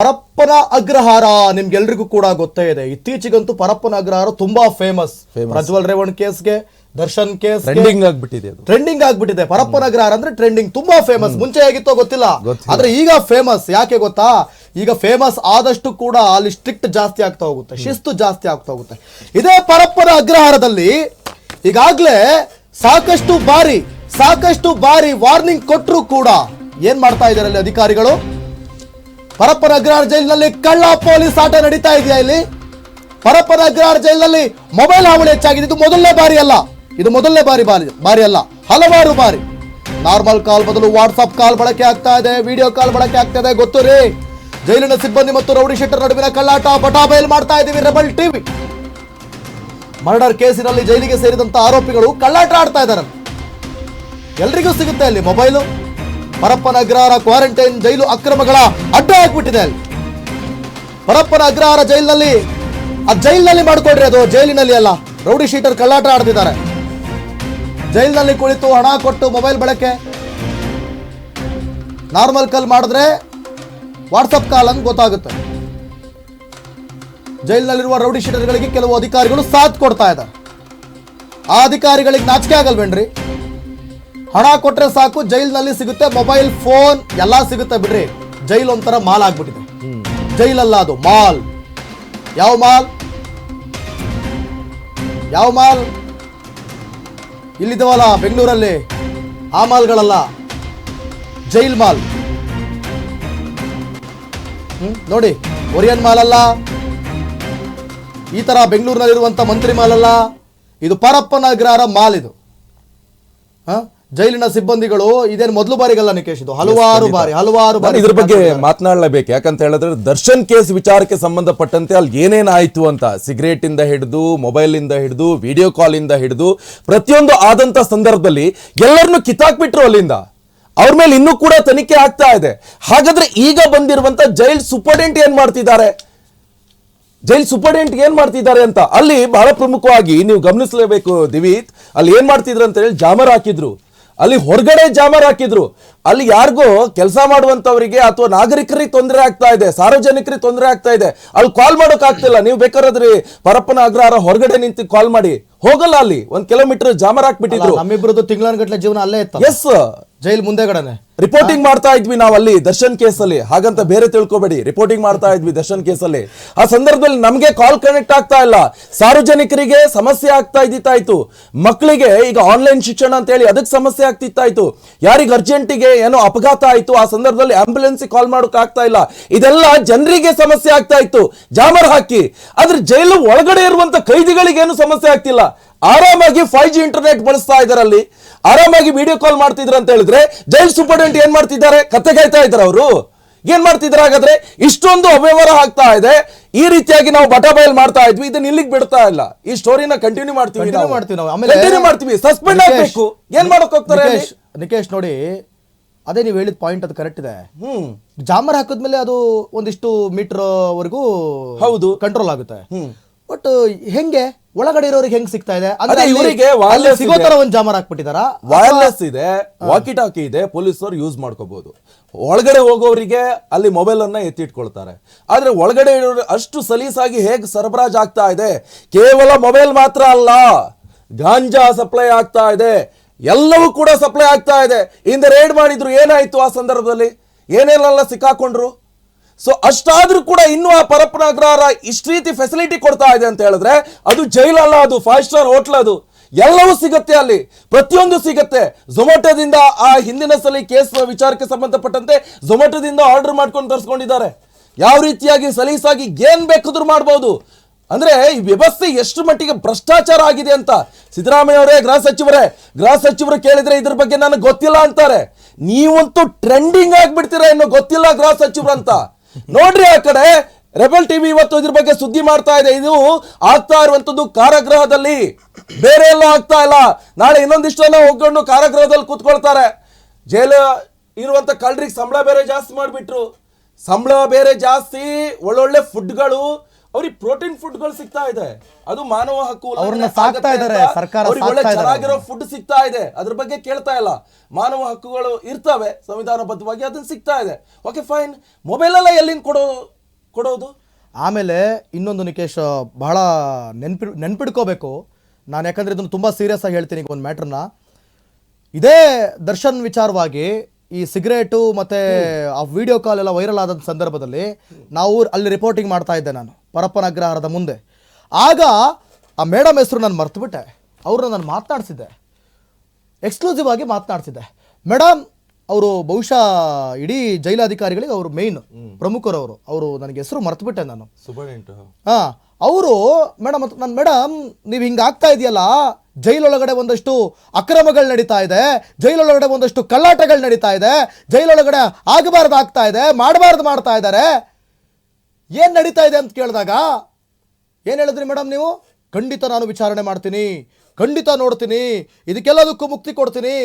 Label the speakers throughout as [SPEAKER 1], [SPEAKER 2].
[SPEAKER 1] ಪರಪ್ಪನ ಅಗ್ರಹಾರ ನಿಮ್ಗೆಲ್ರಿಗೂ ಕೂಡ ಗೊತ್ತೇ ಇದೆ. ಇತ್ತೀಚೆಗಂತೂ ಪರಪ್ಪನ ಅಗ್ರಹಾರ ತುಂಬಾ ಫೇಮಸ್. ಪ್ರಜ್ವಲ್ ರೇವಣ್ ಕೇಸ್ಗೆ, ದರ್ಶನ್ ಕೇಸ್ ಟ್ರೆಂಡಿಂಗ್ ಆಗ್ಬಿಟ್ಟಿದೆ. ಪರಪ್ಪನ ಅಗ್ರಹಾರ ಅಂದ್ರೆ ಟ್ರೆಂಡಿಂಗ್, ತುಂಬಾ ಫೇಮಸ್. ಮುಂಚೆ ಹೇಗಿತ್ತೋ ಗೊತ್ತಿಲ್ಲ, ಆದ್ರೆ ಈಗ ಫೇಮಸ್. ಯಾಕೆ ಗೊತ್ತಾ? ಈಗ ಫೇಮಸ್ ಆದಷ್ಟು ಕೂಡ ಅಲ್ಲಿ ಸ್ಟ್ರಿಕ್ಟ್ ಜಾಸ್ತಿ ಆಗ್ತಾ ಹೋಗುತ್ತೆ, ಶಿಸ್ತು ಜಾಸ್ತಿ ಆಗ್ತಾ ಹೋಗುತ್ತೆ. ಇದೇ ಪರಪ್ಪನ ಅಗ್ರಹಾರದಲ್ಲಿ ಈಗಾಗ್ಲೇ ಸಾಕಷ್ಟು ಬಾರಿ ವಾರ್ನಿಂಗ್ ಕೊಟ್ಟರು ಕೂಡ ಏನ್ ಮಾಡ್ತಾ ಇದ್ದಾರೆ ಅಲ್ಲಿ ಅಧಿಕಾರಿಗಳು? ಪರಪ್ಪನ ಅಗ್ರಹಾರ ಜೈಲಿನಲ್ಲಿ ಕಳ್ಳ ಪೊಲೀಸ್ ಆಟ ನಡೀತಾ ಇದೆಯಾ? ಇಲ್ಲಿ ಪರಪ್ಪನ ಅಗ್ರಹಾರ ಜೈಲಿನಲ್ಲಿ ಮೊಬೈಲ್ ಹಾವಳಿ ಹೆಚ್ಚಾಗಿದೆ. ಇದು ಮೊದಲನೇ ಬಾರಿ ಅಲ್ಲ, ಹಲವಾರು ಬಾರಿ. ನಾರ್ಮಲ್ ಕಾಲ್ ಬದಲು ವಾಟ್ಸ್ಆಪ್ ಕಾಲ್ ಬಳಕೆ ಆಗ್ತಾ ಇದೆ, ವಿಡಿಯೋ ಕಾಲ್ ಬಳಕೆ ಆಗ್ತಾ ಇದೆ. ಗೊತ್ತು ರೀ, ಜೈಲಿನ ಸಿಬ್ಬಂದಿ ಮತ್ತು ರೌಡಿ ಶೀಟರ್ ನಡುವಿನ ಕಳ್ಳಾಟ ಬಟಾ ಬಯಲು ಮಾಡ್ತಾ ಇದೀವಿ. ರೆಬಲ್ ಟಿವಿ ಮರ್ಡರ್ ಕೇಸಿನಲ್ಲಿ ಜೈಲಿಗೆ ಸೇರಿದಂತ ಆರೋಪಿಗಳು ಕಳ್ಳಾಟ ಆಡ್ತಾ ಇದ್ದಾರೆ. ಎಲ್ರಿಗೂ ಸಿಗುತ್ತೆ ಅಲ್ಲಿ ಮೊಬೈಲು. ಪರಪ್ಪನ ಅಗ್ರಹಾರ ಕ್ವಾರಂಟೈನ್ ಜೈಲು ಅಕ್ರಮಗಳ ಅಡ್ಡ ಆಗ್ಬಿಟ್ಟಿದೆ. ಅಲ್ಲಿ ಪರಪ್ಪನ ಅಗ್ರಹಾರ ಜೈಲಿನಲ್ಲಿ ಮಾಡ್ಕೊಡ್ರಿ, ಅದು ಜೈಲಿನಲ್ಲಿ ಅಲ್ಲ. ರೌಡಿ ಶೀಟರ್ ಕಳ್ಳಾಟ ಆಡ್ತಿದ್ದಾರೆ. ಜೈಲಿನಲ್ಲಿ ಕುಳಿತು ಹಣ ಕೊಟ್ಟು ಮೊಬೈಲ್ ಬಳಕೆ. ನಾರ್ಮಲ್ ಕಾಲ್ ಮಾಡಿದ್ರೆ ವಾಟ್ಸಪ್ ಕಾಲ್ ಅಂತ ಗೊತ್ತಾಗುತ್ತೆ. ಜೈಲಿನಲ್ಲಿರುವ ರೌಡಿ ಶೀಟರ್ಗಳಿಗೆ ಕೆಲವು ಅಧಿಕಾರಿಗಳು ಸಾಥ್ ಕೊಡ್ತಾ ಇದ್ದಾರೆ. ಆ ಅಧಿಕಾರಿಗಳಿಗೆ ನಾಚಿಕೆ ಆಗಲ್ವೇನ್ರಿ? ಹಣ ಕೊಟ್ರೆ ಸಾಕು, ಜೈಲಿನಲ್ಲಿ ಸಿಗುತ್ತೆ, ಮೊಬೈಲ್ ಫೋನ್ ಎಲ್ಲ ಸಿಗುತ್ತೆ ಬಿಡ್ರಿ. ಜೈಲ್ ಒಂಥರ ಮಾಲ್ ಆಗ್ಬಿಟ್ಟಿದೆ. ಜೈಲಲ್ಲ, ಅದು ಮಾಲ್. ಯಾವ ಮಾಲ್? ಇಲ್ಲಿದ್ದವಲ್ಲ ಬೆಂಗಳೂರಲ್ಲಿ, ಆ ಮಾಲ್ಗಳಲ್ಲ, ಜೈಲ್ ಮಾಲ್. ನೋಡಿ, ಒರಿಯನ್ ಮಾಲ್ ಅಲ್ಲ, ಈ ತರ ಬೆಂಗಳೂರಿನಲ್ಲಿರುವಂತ ಮಂತ್ರಿ ಮಾಲ್ ಅಲ್ಲ, ಇದು ಪರಪ್ಪನ ಅಗ್ರಹಾರ ಮಾಲ್. ಇದು ಜೈಲಿನ ಸಿಬ್ಬಂದಿಗಳು ಇದೇನು ಮೊದಲು ಬಾರಿಗಲ್ಲ ನಿಕೇಶ್, ಇದು ಹಲವಾರು ಬಾರಿ
[SPEAKER 2] ಇದ್ರ ಬಗ್ಗೆ ಮಾತನಾಡಲೇಬೇಕು. ಯಾಕಂತ ಹೇಳಿದ್ರೆ ದರ್ಶನ್ ಕೇಸ್ ವಿಚಾರಕ್ಕೆ ಸಂಬಂಧಪಟ್ಟಂತೆ ಅಲ್ಲಿ ಏನೇನಾಯ್ತು ಅಂತ, ಸಿಗರೇಟ್ ಇಂದ ಹಿಡಿದು, ಮೊಬೈಲ್ ಇಂದ ಹಿಡಿದು, ವಿಡಿಯೋ ಕಾಲ್ ಇಂದ ಹಿಡಿದು ಪ್ರತಿಯೊಂದು ಆದಂತ ಸಂದರ್ಭದಲ್ಲಿ ಎಲ್ಲರನ್ನು ಕಿತ್ತಾಕ್ಬಿಟ್ರು ಅಲ್ಲಿಂದ. ಅವ್ರ ಮೇಲೆ ಇನ್ನೂ ಕೂಡ ತನಿಖೆ ಆಗ್ತಾ ಇದೆ. ಹಾಗಾದ್ರೆ ಈಗ ಬಂದಿರುವಂತ ಜೈಲ್ ಸೂಪರ್ಡೆಂಟ್ ಏನ್ ಮಾಡ್ತಿದ್ದಾರೆ ಅಂತ ಅಲ್ಲಿ ಬಹಳ ಪ್ರಮುಖವಾಗಿ ನೀವು ಗಮನಿಸಲೇಬೇಕು ದಿವೀತ್. ಅಲ್ಲಿ ಏನ್ ಮಾಡ್ತಿದ್ರು ಅಂತ ಹೇಳಿ ಜಾಮರ್ ಹಾಕಿದ್ರು. ಅಲ್ಲಿ ಹೊರಗಡೆ ಜಾಮರ್ ಹಾಕಿದ್ರು. ಅಲ್ಲಿ ಯಾರಿಗೋ ಕೆಲಸ ಮಾಡುವಂತವರಿಗೆ ಅಥವಾ ನಾಗರಿಕರಿಗೆ ತೊಂದರೆ ಆಗ್ತಾ ಇದೆ, ಸಾರ್ವಜನಿಕರಿಗೆ ತೊಂದರೆ ಆಗ್ತಾ ಇದೆ. ಅಲ್ಲಿ ಕಾಲ್ ಮಾಡೋಕ್ ಆಗ್ತಿಲ್ಲ. ನೀವು ಬೇಕಾದ್ರೆ ಪರಪ್ಪನ ಅಗ್ರಹಾರ ಹೊರಗಡೆ ನಿಂತು ಕಾಲ್ ಮಾಡಿ, ಹೋಗಲ್ಲ. ಅಲ್ಲಿ 1 ಕಿಲೋಮೀಟರ್ ಜಾಮರ್ ಹಾಕ್ಬಿಟ್ಟಿದ್ರು.
[SPEAKER 1] ನಮ್ಮಿಬ್ರದ್ದು ತಿಂಗಳಗಟ್ಟಲೆ ಜೀವನ ಅಲ್ಲೇ ಇತ್ತು.
[SPEAKER 2] ಎಸ್,
[SPEAKER 1] ಜೈಲ್ ಮುಂದೆಗಡೆನೆ
[SPEAKER 2] ರಿಪೋರ್ಟಿಂಗ್ ಮಾಡ್ತಾ ಇದ್ವಿ ನಾವು ಅಲ್ಲಿ ದರ್ಶನ್ ಕೇಸಲ್ಲಿ. ಹಾಗಂತ ಬೇರೆ ತಿಳ್ಕೊಬೇಡಿ, ರಿಪೋರ್ಟಿಂಗ್ ಮಾಡ್ತಾ ಇದ್ವಿ ದರ್ಶನ್ ಕೇಸಲ್ಲಿ. ಆ ಸಂದರ್ಭದಲ್ಲಿ ನಮ್ಗೆ ಕಾಲ್ ಕನೆಕ್ಟ್ ಆಗ್ತಾ ಇಲ್ಲ, ಸಾರ್ವಜನಿಕರಿಗೆ ಸಮಸ್ಯೆ ಆಗ್ತಾ ಇದ್ದಿತ್ತಾಯ್ತು. ಮಕ್ಕಳಿಗೆ ಈಗ ಆನ್ಲೈನ್ ಶಿಕ್ಷಣ ಅಂತ ಹೇಳಿ ಅದಕ್ಕೆ ಸಮಸ್ಯೆ ಆಗ್ತಿತ್ತಾಯ್ತು. ಯಾರಿಗೆ ಅರ್ಜೆಂಟಿಗೆ ಏನೋ ಅಪಘಾತ ಆಯ್ತು, ಆ ಸಂದರ್ಭದಲ್ಲಿ ಆಂಬ್ಯುಲೆನ್ಸ್ ಕಾಲ್ ಮಾಡೋಕ್ ಆಗ್ತಾ ಇಲ್ಲ. ಇದೆಲ್ಲ ಜನರಿಗೆ ಸಮಸ್ಯೆ ಆಗ್ತಾ ಇತ್ತು ಜಾಮರ್ ಹಾಕಿ. ಆದ್ರೆ ಜೈಲು ಒಳಗಡೆ ಇರುವಂತ ಕೈದಿಗಳಿಗೆ ಏನು ಸಮಸ್ಯೆ ಆಗ್ತಿಲ್ಲ. ಆರಾಮಾಗಿ 5G ಇಂಟರ್ನೆಟ್ ಬಳಸ್ತಾ ಇದಾರೆ, ಅಲ್ಲಿ ಆರಾಮಾಗಿ ವಿಡಿಯೋ ಕಾಲ್ ಮಾಡ್ತಿದ್ರು ಅಂತ ಹೇಳಿದ್ರೆ ಜೈಲ್ ಸೂಪರ್ಡೆಂಟ್ ಏನ್ ಮಾಡ್ತಿದ್ದಾರೆ? ಕತ್ತೆ ಕಾಯ್ತಾ ಇದ್ದಾರೆ. ಅವರು ಏನ್ ಮಾಡ್ತಿದ್ದಾರೆ? ಹಾಗಾದ್ರೆ ಇಷ್ಟೊಂದು ಅವ್ಯವಹಾರ ಆಗ್ತಾ ಇದೆ. ಈ ರೀತಿಯಾಗಿ ನಾವು ಬಟಾ ಬಯಲ್ ಮಾಡ್ತಾ ಇದ್ವಿ. ಇದನ್ನ ಇಲ್ಲಿಗೆ ಬಿಡ್ತಾ ಇಲ್ಲ. ಈ ಸ್ಟೋರಿನ ಕಂಟಿನ್ಯೂ ಮಾಡ್ತೀವಿ. ಸಸ್ಪೆಂಡ್ ಆಗ್ಬೇಕು. ಏನ್ ಮಾಡಕ್ ಹೋಗ್ತಾರೆ
[SPEAKER 1] ನಿಕೇಶ್? ನೋಡಿ, ಅದೇ ನೀವು ಹೇಳಿದ ಪಾಯಿಂಟ್, ಅದು ಕರೆಕ್ಟ್ ಇದೆ. ಜಾಮರ್ ಹಾಕಿದ್ಮೇಲೆ ಅದು ಒಂದಿಷ್ಟು ಮೀಟರ್ ವರೆಗೂ
[SPEAKER 2] ಹೌದು
[SPEAKER 1] ಕಂಟ್ರೋಲ್ ಆಗುತ್ತೆ. ಬಟ್ ಹೆಂಗೆ ಒಳಗಡೆ ಇರೋರಿಗೆ ಹೆಂಗ್ ಸಿಗ್ತಾ ಇದೆ?
[SPEAKER 2] ಇವರಿಗೆ
[SPEAKER 1] ಸಿಗೋ ತರ ಒಂದು ಜಾಮರ್ ಹಾಕ್ಬಿಟ್ಟಿದಾರ.
[SPEAKER 2] ವೈರ್ಲೆಸ್ ಇದೆ, ವಾಕಿ ಟಾಕಿ ಇದೆ, ಪೊಲೀಸರು ಯೂಸ್ ಮಾಡ್ಕೋಬಹುದು. ಒಳಗಡೆ ಹೋಗೋರಿಗೆ ಅಲ್ಲಿ ಮೊಬೈಲ್ ಅನ್ನ ಎತ್ತಿಟ್ಕೊಳ್ತಾರೆ. ಆದ್ರೆ ಒಳಗಡೆ ಇರೋರು ಅಷ್ಟು ಸಲೀಸಾಗಿ ಹೇಗೆ ಸರಬರಾಜು ಆಗ್ತಾ ಇದೆ? ಕೇವಲ ಮೊಬೈಲ್ ಮಾತ್ರ ಅಲ್ಲ, ಗಾಂಜಾ ಸಪ್ಲೈ ಆಗ್ತಾ ಇದೆ, ಎಲ್ಲವೂ ಕೂಡ ಸಪ್ಲೈ ಆಗ್ತಾ ಇದೆ. ಹಿಂದೆ ರೇಡ್ ಮಾಡಿದ್ರು, ಏನಾಯ್ತು ಆ ಸಂದರ್ಭದಲ್ಲಿ? ಏನೇನೆಲ್ಲ ಸಿಕ್ಕಾಕೊಂಡ್ರು. ಸೊ ಅಷ್ಟಾದ್ರೂ ಕೂಡ ಇನ್ನೂ ಆ ಪರಪ್ಪನ ಅಗ್ರಹಾರ ಇಷ್ಟು ರೀತಿ ಫೆಸಿಲಿಟಿ ಕೊಡ್ತಾ ಇದೆ ಅಂತ ಹೇಳಿದ್ರೆ ಅದು ಜೈಲಲ್ಲ, ಅದು 5 ಸ್ಟಾರ್ ಹೋಟ್ಲ್. ಅದು ಎಲ್ಲವೂ ಸಿಗುತ್ತೆ ಅಲ್ಲಿ, ಪ್ರತಿಯೊಂದು ಸಿಗುತ್ತೆ. ಝೊಮ್ಯಾಟೋದಿಂದ ಆ ಹಿಂದಿನ ಸಲ ಕೇಸ್ ವಿಚಾರಕ್ಕೆ ಸಂಬಂಧಪಟ್ಟಂತೆ ಝೊಮ್ಯಾಟೋದಿಂದ ಆರ್ಡರ್ ಮಾಡ್ಕೊಂಡು ತರಿಸ್ಕೊಂಡಿದ್ದಾರೆ. ಯಾವ ರೀತಿಯಾಗಿ ಸಲೀಸಾಗಿ ಏನ್ ಬೇಕಾದ್ರೂ ಮಾಡಬಹುದು. ಅಂದ್ರೆ ಈ ವ್ಯವಸ್ಥೆ ಎಷ್ಟು ಮಟ್ಟಿಗೆ ಭ್ರಷ್ಟಾಚಾರ ಆಗಿದೆ ಅಂತ ಸಿದ್ದರಾಮಯ್ಯ ಅವರೇ, ಗೃಹ ಸಚಿವರು ಕೇಳಿದ್ರೆ ಇದ್ರ ಬಗ್ಗೆ ನನಗೆ ಗೊತ್ತಿಲ್ಲ ಅಂತಾರೆ. ನೀವಂತೂ ಟ್ರೆಂಡಿಂಗ್ ಆಗ್ಬಿಡ್ತೀರಾ, ಇನ್ನು ಗೊತ್ತಿಲ್ಲ ಗೃಹ ಸಚಿವರು ಅಂತ. ನೋಡ್ರಿ ಆ ಕಡೆ ರೆಬಲ್ ಟಿವಿ ಇವತ್ತು ಇದ್ರ ಬಗ್ಗೆ ಸುದ್ದಿ ಮಾಡ್ತಾ ಇದೆ. ಇದು ಆಗ್ತಾ ಇರುವಂತದ್ದು ಕಾರಾಗೃಹದಲ್ಲಿ, ಬೇರೆ ಎಲ್ಲೂ ಆಗ್ತಾ ಇಲ್ಲ. ನಾಳೆ ಇನ್ನೊಂದಿಷ್ಟು ಜನ ಹೋಗ್ಕೊಂಡು ಕಾರಾಗೃಹದಲ್ಲಿ ಕೂತ್ಕೊಳ್ತಾರೆ. ಜೈಲು ಇರುವಂತ ಕಳ್ಳರಿಗೆ ಸಂಬಳ ಬೇರೆ ಜಾಸ್ತಿ ಮಾಡ್ಬಿಟ್ರು. ಸಂಬಳ ಬೇರೆ ಜಾಸ್ತಿ, ಒಳ್ಳೊಳ್ಳೆ ಫುಡ್ಗಳು, ಅವ್ರಿಗೆ ಪ್ರೋಟೀನ್ ಫುಡ್ಗಳು ಸಿಗ್ತಾ ಇದೆ, ಅದು ಮಾನವ ಹಕ್ಕು ಉಲ್ಲಂಘನೆ
[SPEAKER 1] ಅವ್ರನ್ನ ಸಾಕ್ತಾ
[SPEAKER 2] ಆಗತ್ತೆ
[SPEAKER 1] ಇದ್ದಾರೆ,
[SPEAKER 2] ಅಂತ
[SPEAKER 1] ಸರ್ಕಾರ
[SPEAKER 2] ಅವ್ರಿಗೆ ಒಳ್ಳೆ
[SPEAKER 1] ಸಾಕ್ತಾ ಇದ್ದಾರೆ.
[SPEAKER 2] ಚೆನ್ನಾಗಿರೋ ಫುಡ್ ಸಿಗ್ತಾ ಇದೆ, ಅದ್ರ ಬಗ್ಗೆ ಕೇಳ್ತಾ ಇಲ್ಲ. ಮಾನವ ಹಕ್ಕುಗಳು ಇರ್ತವೆ ಸಂವಿಧಾನಬದ್ಧವಾಗಿ, ಅದನ್ನ ಸಿಗ್ತಾ ಇದೆ, ಓಕೆ ಫೈನ್. ಮೊಬೈಲ್ ಎಲ್ಲ ಎಲ್ಲಿಂದ ಕೊಡೋದು?
[SPEAKER 1] ಆಮೇಲೆ ಇನ್ನೊಂದು ನಿಕೇಶ್, ಬಹಳ ನೆನ್ಪಿಡ್ಕೋಬೇಕು ನಾನು, ಯಾಕಂದ್ರೆ ಇದನ್ನು ತುಂಬ ಸೀರಿಯಸ್ ಆಗಿ ಹೇಳ್ತೀನಿ ಒಂದು ಮ್ಯಾಟ್ರನ್ನ. ಇದೇ ದರ್ಶನ್ ವಿಚಾರವಾಗಿ ಈ ಸಿಗರೇಟು ಮತ್ತೆ ಆ ವಿಡಿಯೋ ಕಾಲ್ ಎಲ್ಲ ವೈರಲ್ ಆದ ಸಂದರ್ಭದಲ್ಲಿ ನಾವು ಅಲ್ಲಿ ರಿಪೋರ್ಟಿಂಗ್ ಮಾಡ್ತಾ ಇದ್ದೆ ನಾನು ಪರಪ್ಪನ ಅಗ್ರಹಾರದ ಮುಂದೆ. ಆಗ ಆ ಮೇಡಮ್ ಹೆಸರು ನಾನು ಮರ್ತುಬಿಟ್ಟೆ, ಅವ್ರನ್ನ ನಾನು ಮಾತನಾಡಿಸಿದ್ದೆ, ಎಕ್ಸ್ಕ್ಲೂಸಿವ್ ಆಗಿ ಮಾತನಾಡಿಸಿದ್ದೆ. ಮೇಡಮ್ ಅವರು ಬಹುಶಃ ಇಡೀ ಜೈಲಾಧಿಕಾರಿಗಳಿಗೆ ಅವರು ಮೇಯ್ನ್ ಪ್ರಮುಖರವರು, ಅವರು ನನಗೆ ಹೆಸರು ಮರ್ತುಬಿಟ್ಟೆ ನಾನು. ಹಾಂ, ಅವರು ಮೇಡಮ್ ನೀವು ಹಿಂಗೆ ಆಗ್ತಾ ಇದೆಯಲ್ಲ, ಜೈಲೊಳಗಡೆ ಒಂದಷ್ಟು ಅಕ್ರಮಗಳು ನಡೀತಾ ಇದೆ, ಜೈಲೊಳಗಡೆ ಒಂದಷ್ಟು ಕಳ್ಳಾಟಗಳು ನಡೀತಾ ಇದೆ, ಜೈಲೊಳಗಡೆ ಆಗಬಾರ್ದು ಆಗ್ತಾ ಇದೆ, ಮಾಡಬಾರ್ದು ಮಾಡ್ತಾ ಇದ್ದಾರೆ, ಏನು ನಡೀತಾ ಇದೆ ಅಂತ ಕೇಳಿದಾಗ ಏನು ಹೇಳಿದ್ರಿ ಮೇಡಮ್ ನೀವು? ಖಂಡಿತ ನಾನು ವಿಚಾರಣೆ ಮಾಡ್ತೀನಿ, ಖಂಡಿತ ನೋಡ್ತೀನಿ, ಇದಕ್ಕೆಲ್ಲದಕ್ಕೂ ಮುಕ್ತಿ ಕೊಡ್ತೀನಿ.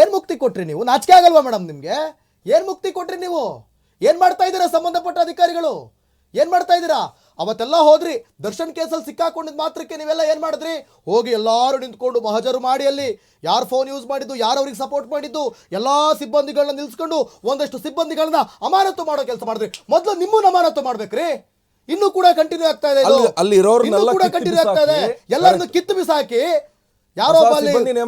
[SPEAKER 1] ಏನು ಮುಕ್ತಿ ಕೊಟ್ರಿ ನೀವು? ನಾಚಿಕೆ ಆಗಲ್ವಾ ಮೇಡಮ್ ನಿಮಗೆ? ಏನು ಮುಕ್ತಿ ಕೊಟ್ರಿ ನೀವು? ಏನು ಮಾಡ್ತಾ ಇದ್ದೀರಾ ಸಂಬಂಧಪಟ್ಟ ಅಧಿಕಾರಿಗಳು? ಏನು ಮಾಡ್ತಾ ಇದ್ದೀರಾ? ಅವತ್ತೆಲ್ಲ ಹೋದ್ರಿ, ದರ್ಶನ್ ಕೇಸಲ್ಲಿ ಸಿಕ್ಕಾಕೊಂಡಿದ್ದ ಮಾತ್ರಕ್ಕೆ ನೀವೆಲ್ಲ ಏನು ಮಾಡಿದ್ರಿ? ಹೋಗಿ ಎಲ್ಲರೂ ನಿಂತ್ಕೊಂಡು ಮಹಜರು ಮಾಡಿ, ಅಲ್ಲಿ ಯಾರು ಫೋನ್ ಯೂಸ್ ಮಾಡಿದ್ದು, ಯಾರು ಅವ್ರಿಗೆ ಸಪೋರ್ಟ್ ಮಾಡಿದ್ದು, ಎಲ್ಲ ಸಿಬ್ಬಂದಿಗಳನ್ನ ನಿಲ್ಸ್ಕೊಂಡು ಒಂದಷ್ಟು ಸಿಬ್ಬಂದಿಗಳನ್ನ ಅಮಾನತು ಮಾಡೋ ಕೆಲಸ ಮಾಡಿದ್ರಿ. ಮೊದಲು ನಿಮ್ಮನ್ನ ಅಮಾನತು ಮಾಡ್ಬೇಕ್ರಿ. ಇನ್ನೂ ಕೂಡ ಕಂಟಿನ್ಯೂ ಆಗ್ತಾ ಇದೆ, ಕಂಟಿನ್ಯೂ ಆಗ್ತಾ ಇದೆ. ಎಲ್ಲರನ್ನು ಕಿತ್ತು ಬಿಸಾಕಿ, ಯಾರೋ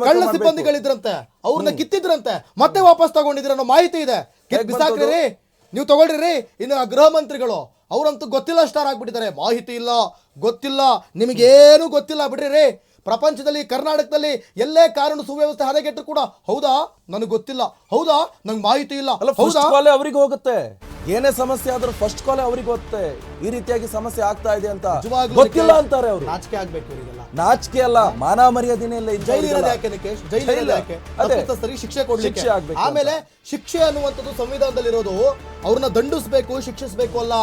[SPEAKER 1] ಕಳ್ಳ ಸಿಬ್ಬಂದಿಗಳಿದ್ರಂತೆ, ಅವ್ರನ್ನ ಕಿತ್ತಿದ್ರಂತೆ, ಮತ್ತೆ ವಾಪಸ್ ತಗೊಂಡಿದ್ರ ಅನ್ನೋ ಮಾಹಿತಿ ಇದೆ. ಕಿತ್ತು ಬಿಸಾಕ್ರಿ, ನೀವು ತಗೊಳ್ರಿ. ಇನ್ನು ಗೃಹ ಮಂತ್ರಿಗಳು ಅವರಂತೂ ಗೊತ್ತಿಲ್ಲ ಸ್ಟಾರ್ ಆಗ್ಬಿಟ್ಟಿದ್ದಾರೆ, ಮಾಹಿತಿ ಇಲ್ಲ, ಗೊತ್ತಿಲ್ಲ, ನಿಮಗೇನು ಗೊತ್ತಿಲ್ಲ ಬಿಡ್ರಿ. ಪ್ರಪಂಚದಲ್ಲಿ ಕರ್ನಾಟಕದಲ್ಲಿ ಎಲ್ಲೇ ಕಾನೂನು ಸುವ್ಯವಸ್ಥೆ ಹದಗೆಟ್ಟರು ಕೂಡ ಹೌದಾ ನನಗೆ ಗೊತ್ತಿಲ್ಲ, ಹೌದಾ ನಂಗೆ ಮಾಹಿತಿ ಇಲ್ಲ,
[SPEAKER 2] ಅವ್ರಿಗೆ ಹೋಗುತ್ತೆ. ಏನೇ ಸಮಸ್ಯೆ ಆದ್ರೂ ಫಸ್ಟ್ ಕಾಲೇ ಅವ್ರಿಗೆ ಗೊತ್ತೆ ಈ ರೀತಿಯಾಗಿ ಸಮಸ್ಯೆ ಆಗ್ತಾ ಇದೆ ಅಂತ. ಗೊತ್ತಿಲ್ಲ ಅಂತಾರೆ ಅವರು.
[SPEAKER 1] ನಾಚಿಕೆ ಆಗ್ಬೇಕು ಇವರಿಗೆಲ್ಲ.
[SPEAKER 2] ನಾಚಿಕೆ ಅಲ್ಲ, ಮಾನ ಮರ್ಯಾದೆನೇ ಇಲ್ಲ.
[SPEAKER 1] ಸರಿ ಶಿಕ್ಷೆ ಕೊಡ್ಲಿಕ್ಕೆ. ಆಮೇಲೆ ಶಿಕ್ಷೆ ಅನ್ನುವಂಥದ್ದು ಸಂವಿಧಾನದಲ್ಲಿರೋದು ಅವ್ರನ್ನ ದಂಡಿಸ್ಬೇಕು, ಶಿಕ್ಷಿಸಬೇಕು ಅಲ್ಲ.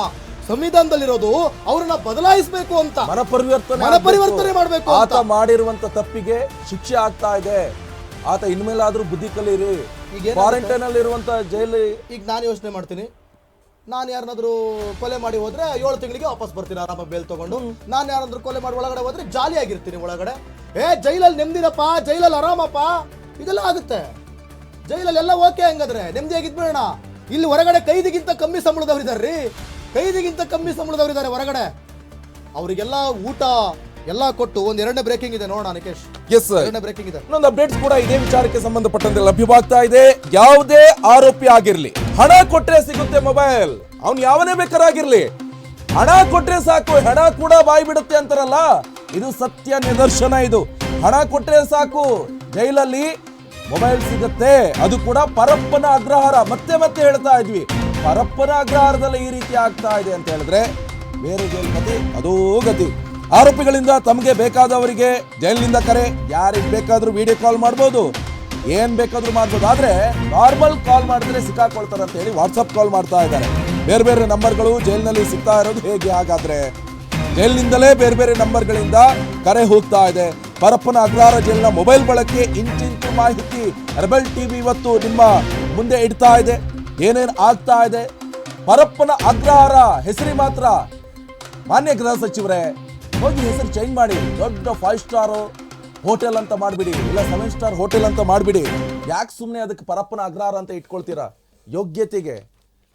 [SPEAKER 1] ಸಂವಿಧಾನದಲ್ಲಿರೋದು ಅವ್ರನ್ನ ಬದಲಾಯಿಸಬೇಕು ಅಂತ, ಮನಪರಿವರ್ತನೆ ಮಾಡಬೇಕು.
[SPEAKER 2] ಆತ ಮಾಡಿರುವಂತ ತಪ್ಪಿಗೆ ಶಿಕ್ಷೆ ಆಗ್ತಾ ಇದೆ, ಆತ ಇನ್ಮೇಲಾದ್ರೂ ಬುದ್ಧಿ ಕಲೀರಿ. ಕ್ವಾರಂಟೈನ್ ಅಲ್ಲಿ ಇರುವಂತ ಜೈಲು.
[SPEAKER 1] ಈಗ ನಾನು ಯೋಚನೆ ಮಾಡ್ತೀನಿ, ನಾನು ಯಾರನ್ನಾದ್ರೂ ಕೊಲೆ ಮಾಡಿ ಹೋದ್ರೆ 7 ತಿಂಗಳಿಗೆ ವಾಪಸ್ ಬರ್ತೀನಿ ಆರಾಮಾಗಿ ಬೇಲ್ ತಗೊಂಡು. ನಾನು ಯಾರಾದ್ರೂ ಕೊಲೆ ಮಾಡಿ ಒಳಗಡೆ ಹೋದ್ರೆ ಜಾಲಿ ಆಗಿರ್ತೀನಿ ಒಳಗಡೆ. ಜೈಲಲ್ಲಿ ನೆಮ್ಮದಿನಪ್ಪ, ಜೈಲಲ್ಲಿ ಆರಾಮಪ್ಪ, ಇದೆಲ್ಲ ಆಗುತ್ತೆ. ಜೈಲಲ್ಲಿ ಎಲ್ಲ ಓಕೆ, ಹಂಗಾದ್ರೆ ನೆಮ್ಮದಿಯಾಗಿದ್ಬೇಡ. ಇಲ್ಲಿ ಹೊರಗಡೆ ಕೈದಿಗಿಂತ ಕಮ್ಮಿ ಸಂಬಳದವ್ರಿದಾರ್ರಿ, ಕೈದಿಗಿಂತ ಕಮ್ಮಿ ಸಂಬಳದವರಿದ್ದಾರೆ ಹೊರಗಡೆ. ಅವರಿಗೆಲ್ಲ ಊಟ ಎಲ್ಲ ಕೊಟ್ಟು ಒಂದು 2ನೇ ಬ್ರೇಕಿಂಗ್ ಇದೆ ನೋಡೋಣ ನಿಕೇಶ್.
[SPEAKER 2] ಎಸ್ ಸರ್,
[SPEAKER 1] 2ನೇ ಬ್ರೇಕಿಂಗ್ ಇದೆ.
[SPEAKER 2] ಇನ್ನೊಂದು ಅಪ್ಡೇಟ್ಸ್ ಕೂಡ ಇದೇ ವಿಚಾರಕ್ಕೆ ಸಂಬಂಧಪಟ್ಟಂತೆ ಲಭ್ಯವಾಗ್ತಾ ಇದೆ. ಯಾವುದೇ ಆರೋಪಿ ಆಗಿರ್ಲಿ, ಹಣ ಕೊಟ್ರೆ ಸಿಗುತ್ತೆ ಮೊಬೈಲ್. ಅವ್ನು ಯಾವನೇ ಬೇಕಾರಾಗಿರ್ಲಿ, ಹಣ ಕೊಟ್ರೆ ಸಾಕು, ಹಣ ಕೂಡ ಬಾಯಿ ಬಿಡುತ್ತೆ ಅಂತಾರಲ್ಲ, ಇದು ಸತ್ಯ ನಿದರ್ಶನ. ಇದು ಹಣ ಕೊಟ್ರೆ ಸಾಕು, ಜೈಲಲ್ಲಿ ಮೊಬೈಲ್ ಸಿಗುತ್ತೆ. ಅದು ಕೂಡ ಪರಪ್ಪನ ಅಗ್ರಹಾರ. ಮತ್ತೆ ಹೇಳ್ತಾ ಇದ್ವಿ, ಪರಪ್ಪನ ಅಗ್ರಹಾರದಲ್ಲಿ ಈ ರೀತಿ ಆಗ್ತಾ ಇದೆ ಅಂತ ಹೇಳಿದ್ರೆ ಬೇರೆ ಜೈಲ್ ಗತಿ ಅದೋ ಗತಿ. ಆರೋಪಿಗಳಿಂದ ತಮಗೆ ಬೇಕಾದವರಿಗೆ ಜೈಲಿನಿಂದ ಕರೆ, ಯಾರಿಗೆ ಬೇಕಾದ್ರೂ ವಿಡಿಯೋ ಕಾಲ್ ಮಾಡ್ಬೋದು, ಏನ್ ಬೇಕಾದ್ರೂ ಮಾಡ್ಬೋದು. ಆದ್ರೆ ನಾರ್ಮಲ್ ಕಾಲ್ ಮಾಡಿದ್ರೆ ಸಿಕ್ಕಾಕೊಳ್ತಾರೆ ಅಂತ ಹೇಳಿ ವಾಟ್ಸಪ್ ಕಾಲ್ ಮಾಡ್ತಾ ಇದ್ದಾರೆ. ಬೇರೆ ನಂಬರ್ಗಳು ಜೈಲಿನಲ್ಲಿ ಸಿಗ್ತಾ ಇರೋದು ಹೇಗೆ? ಹಾಗಾದ್ರೆ ಜೈಲಿನಿಂದಲೇ ಬೇರೆ ನಂಬರ್ಗಳಿಂದ ಕರೆ ಹೋಗ್ತಾ ಇದೆ. ಪರಪ್ಪನ ಅಗ್ರಹಾರ ಜೈಲಿನ ಮೊಬೈಲ್ ಬಳಕೆ ಇಂಚಿಂಚು ಮಾಹಿತಿ ರೆಬೆಲ್ ಟಿವಿ ಇವತ್ತು ನಿಮ್ಮ ಮುಂದೆ ಇಡ್ತಾ ಇದೆ. ಏನೇನು ಆಗ್ತಾ ಇದೆ? ಪರಪ್ಪನ ಅಗ್ರಹಾರ ಹೆಸರಿ ಮಾತ್ರ. ಮಾನ್ಯ ಗೃಹ ಸಚಿವರೇ, ಹೋಗಿ ಹೆಸರು ಚೇಂಜ್ ಮಾಡಿ, ದೊಡ್ಡ 5 ಸ್ಟಾರ್ ಹೋಟೆಲ್ ಅಂತ ಮಾಡಿಬಿಡಿ, ಇಲ್ಲ 7 ಸ್ಟಾರ್ ಹೋಟೆಲ್ ಅಂತ ಮಾಡಿಬಿಡಿ. ಯಾಕೆ ಸುಮ್ಮನೆ ಅದಕ್ಕೆ ಪರಪ್ಪನ ಅಗ್ರಹಾರ ಅಂತ ಇಟ್ಕೊಳ್ತೀರಾ? ಯೋಗ್ಯತೆಗೆ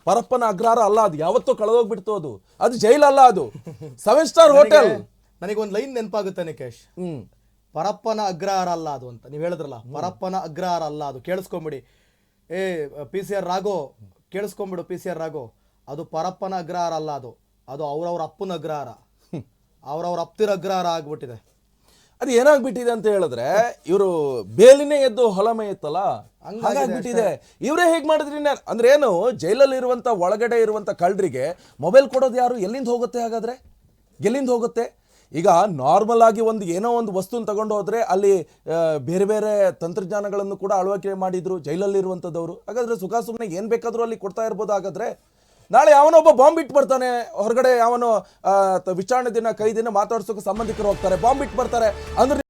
[SPEAKER 2] ಪರಪ್ಪನ ಅಗ್ರಹಾರ ಅಲ್ಲ, ಅದು ಯಾವತ್ತೂ ಕಳೆದೋಗ್ಬಿಡ್ತು. ಅದು ಜೈಲ್ ಅಲ್ಲ, ಅದು 7 ಸ್ಟಾರ್ ಹೋಟೆಲ್.
[SPEAKER 1] ನನಗೊಂದು ಲೈನ್ ನೆನಪಾಗುತ್ತೆ ನಿಕೇಶ್, ಪರಪ್ಪನ ಅಗ್ರಹಾರ ಅಲ್ಲ ಅದು ಅಂತ ನೀವು ಹೇಳಿದ್ರಲ್ಲ, ಪರಪ್ಪನ ಅಗ್ರಹಾರ ಅಲ್ಲ ಅದು. ಕೇಳಿಸ್ಕೊಂಬಿಡಿ, PCR ರಾಘೋ, ಕೇಳಿಸ್ಕೊಂಬಿಡು PCR ರಾಘೋ, ಅದು ಪರಪ್ಪನ ಅಗ್ರಹಾರ ಅಲ್ಲ, ಅದು ಅವ್ರವ್ರ ಅಪ್ಪನ ಅಗ್ರಹಾರ, ಅವ್ರವ್ರ ಅಪ್ತಿರ ಅಗ್ರಹಾರ ಆಗ್ಬಿಟ್ಟಿದೆ.
[SPEAKER 2] ಅದು ಏನಾಗ್ಬಿಟ್ಟಿದೆ ಅಂತ ಹೇಳಿದ್ರೆ, ಇವರು ಬೇಲಿನೇ ಎದ್ದು ಹೊಲಮೆ ಇತ್ತಲ್ಲ, ಹಾಗಾಗ್ಬಿಟ್ಟಿದೆ. ಇವರೇ ಹೇಗ್ ಮಾಡಿದ್ರಿ ಅಂದ್ರೆ ಏನು? ಜೈಲಲ್ಲಿ ಇರುವಂತ ಒಳಗಡೆ ಇರುವಂತ ಕಳ್ಳರಿಗೆ ಮೊಬೈಲ್ ಕೊಡೋದು ಯಾರು? ಎಲ್ಲಿಂದ ಹೋಗುತ್ತೆ? ಹಾಗಾದ್ರೆ ಎಲ್ಲಿಂದ ಹೋಗುತ್ತೆ? ಈಗ ನಾರ್ಮಲ್ ಆಗಿ ಏನೋ ಒಂದು ವಸ್ತುನ ತಗೊಂಡು ಹೋದ್ರೆ ಅಲ್ಲಿ ಬೇರೆ ತಂತ್ರಜ್ಞಾನಗಳನ್ನು ಕೂಡ ಅಳವಡಿಕೆ ಮಾಡಿದ್ರು ಜೈಲಲ್ಲಿ ಇರುವಂತದವರು. ಹಾಗಾದ್ರೆ ಸುಮ್ಮನೆ ಏನ್ ಬೇಕಾದ್ರೂ ಅಲ್ಲಿ ಕೊಡ್ತಾ ಇರ್ಬೋದು. ಹಾಗಾದ್ರೆ ನಾಳೆ ಯಾವನೊಬ್ಬ ಬಾಂಬ್ ಇಟ್ಟು ಬರ್ತಾನೆ ಹೊರಗಡೆ, ಯಾವನೋ ವಿಚಾರಣೆ ದಿನ ಕೈದಿನ ಮಾತಾಡ್ಸೋಕೆ ಸಂಬಂಧಿಕರು ಹೋಗ್ತಾರೆ, ಬಾಂಬ್ ಇಟ್ಟು ಬರ್ತಾರೆ ಅಂದ್ರೆ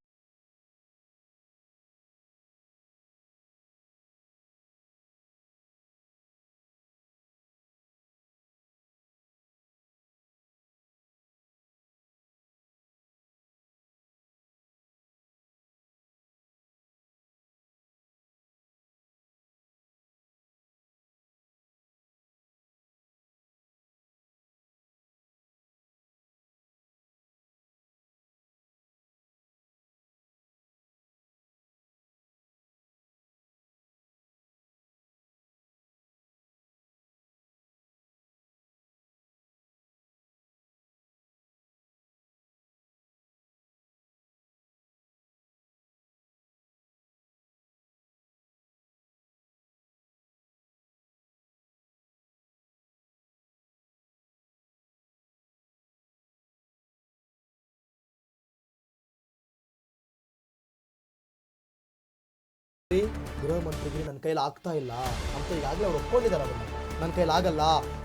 [SPEAKER 1] ಗೃಹ ಮಂತ್ರಿಗೆ ನನ್ನ ಕೈಲಿ ಆಗ್ತಾ ಇಲ್ಲ ಅಂತ ಈಗಾಗಲೇ ಅವ್ರು ಒಪ್ಕೊಂಡಿದ್ದಾರೆ ಅದನ್ನು. ನನ್ನ ಕೈಲಿ ಆಗಲ್ಲ,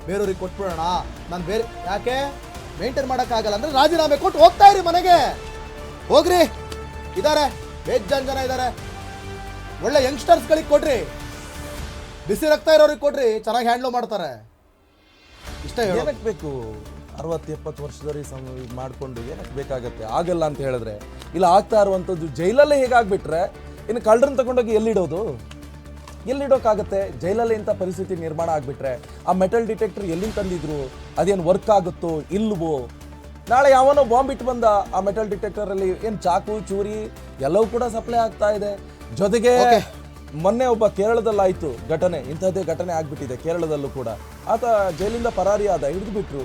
[SPEAKER 1] ಬೇರೆಯವ್ರಿಗೆ ಕೊಟ್ಬಿಡೋಣ, ನಾನು ಬೇರೆ ಯಾಕೆ ಮೇಂಟೈನ್ ಮಾಡೋಕ್ಕಾಗಲ್ಲ ಅಂದರೆ ರಾಜೀನಾಮೆ ಕೊಟ್ಟು ಹೋಗ್ತಾ ಇರಿ ಮನೆಗೆ. ಹೋಗ್ರಿ, ಇದ್ದಾರೆ ಬೇಜಾನ್ ಜನ ಇದ್ದಾರೆ, ಒಳ್ಳೆ ಯಂಗ್ಸ್ಟರ್ಸ್ಗಳಿಗೆ ಕೊಡ್ರಿ, ಬಿಸಿ ರಕ್ತ ಇರೋರಿಗೆ ಕೊಡ್ರಿ, ಚೆನ್ನಾಗಿ ಹ್ಯಾಂಡ್ಲ್ ಮಾಡ್ತಾರೆ. ಇಷ್ಟ ಹೇಳೋದು.
[SPEAKER 2] ಏನಕ್ಕೆ ಬೇಕು 60-70 ವರ್ಷದವರಿಗೆ ಮಾಡಿಕೊಂಡು ಏನಕ್ಕೆ ಬೇಕಾಗತ್ತೆ? ಆಗಲ್ಲ ಅಂತ ಹೇಳಿದ್ರೆ ಇಲ್ಲ, ಆಗ್ತಾ ಇರುವಂಥದ್ದು ಜೈಲಲ್ಲೇ ಹೇಗಾಗ್ಬಿಟ್ರೆ ಇನ್ನು ಕಳ್ಳರನ್ನ ತಗೊಂಡೋಗಿ ಎಲ್ಲಿಡೋಕ್ಕಾಗತ್ತೆ? ಜೈಲಲ್ಲೇ ಇಂಥ ಪರಿಸ್ಥಿತಿ ನಿರ್ಮಾಣ ಆಗಿಬಿಟ್ರೆ ಆ ಮೆಟಲ್ ಡಿಟೆಕ್ಟರ್ ಎಲ್ಲಿಂದ ತಂದಿದ್ರು, ಅದೇನು ವರ್ಕ್ ಆಗುತ್ತೋ ಇಲ್ವೋ? ನಾಳೆ ಯಾವನೋ ಬಾಂಬ್ ಇಟ್ಟು ಬಂದ ಆ ಮೆಟಲ್ ಡಿಟೆಕ್ಟರಲ್ಲಿ ಏನು ಚಾಕು ಚೂರಿ ಎಲ್ಲವೂ ಕೂಡ ಸಪ್ಲೈ ಆಗ್ತಾ ಇದೆ. ಜೊತೆಗೆ ಮೊನ್ನೆ ಒಬ್ಬ ಕೇರಳದಲ್ಲಾಯಿತು ಘಟನೆ, ಇಂಥದ್ದೇ ಘಟನೆ ಆಗ್ಬಿಟ್ಟಿದೆ ಕೇರಳದಲ್ಲೂ ಕೂಡ. ಆತ ಜೈಲಿಂದ ಪರಾರಿ ಆದ, ಹಿಡಿದು ಬಿಟ್ರು.